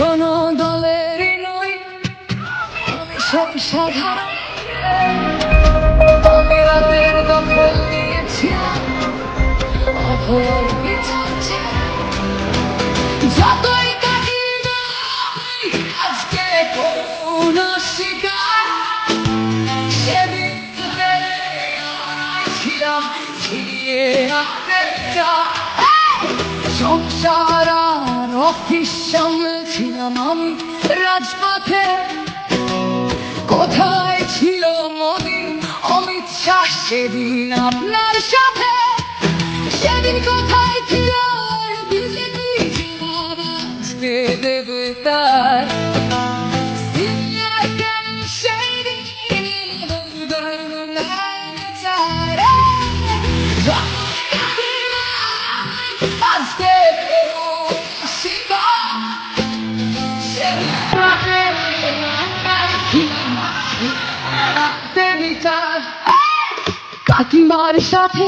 কোনো দলেরই নই, আমি সব সাধারণ। আমি রাতের দখল নিয়েছিলাম অভয় বিছাচ্ছে। যতই কাটিয়ে যাই, আজকে কোন শিকার সেদিন ছিলাম ছিড়িয়ে রাখতে চাই। সংসার আর অফিস সামলেছিলাম আমি রাজপথে। কোথায় ছিল মোদির অমিত শাহ সেদিন আপনার সাথে? সেদিন কোথায় ছিল বিজেপি আজকে দেবে তার? আজকে কাকিমার সাথে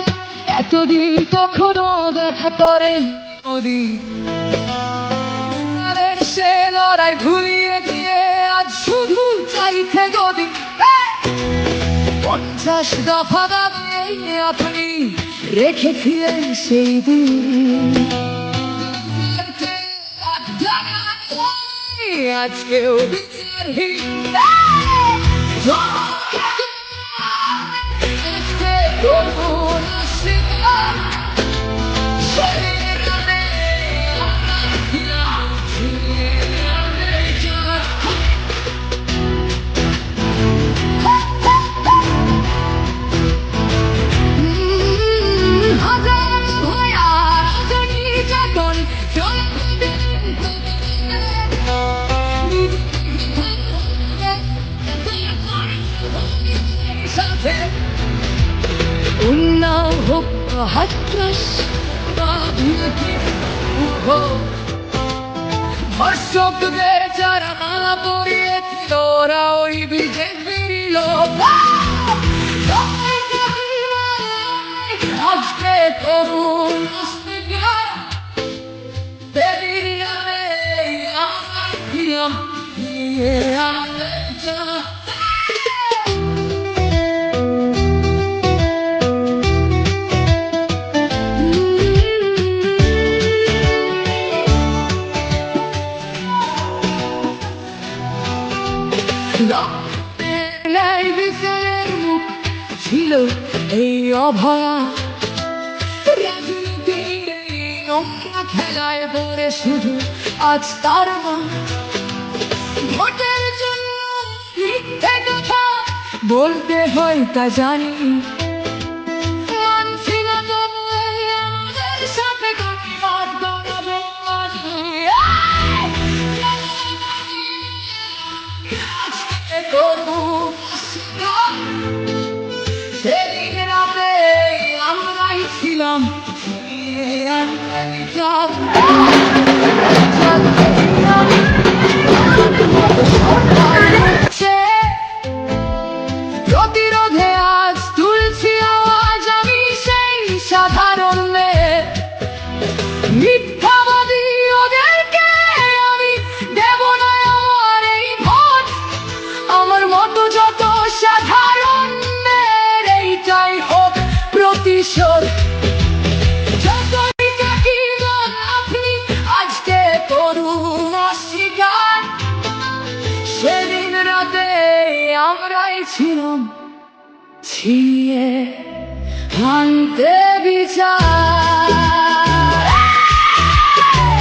এতদিন কখনো দেখা করেন মোদি। সে লড়াই ভুলিয়ে দিয়ে আজ শুধু চাইতে গদি। 50 দফা দাবি আপনি রেখেছিলেন সেই দিন। আজকেও বিচারহীন। উন্নাও হোক হাতরাস বা বিরোধী ধর্ষকদের যারা মালা পরিয়েছিল ওরা ওই বিজেপির লোক। আজকে তরুণ বিচারের মুখ ছিল এই অভয়া। খেলায় পড়ে শুধু আজ তার মা ভোটের জন্য মিথ্যে কথা বলতে হয় তা জানি। মানছি না তবু আমাদের সাথে কাকিমার গড়াবে। সেদিন রাতে আমরাই ছিলাম প্রতিরোধে আজ তুলছি আওয়াজ আমি সেই সাধারণ মিথ্যাবাদী ওদেরকে আমি দেব না আমার এই ভোট। আমার মতো যত সাধারণ এইটাই হোক প্রতিশোধ। আজকে করুন অস্বীকার সেদিন রাতে আমরাই ছিলাম ছিয়ে আনতে বিচার।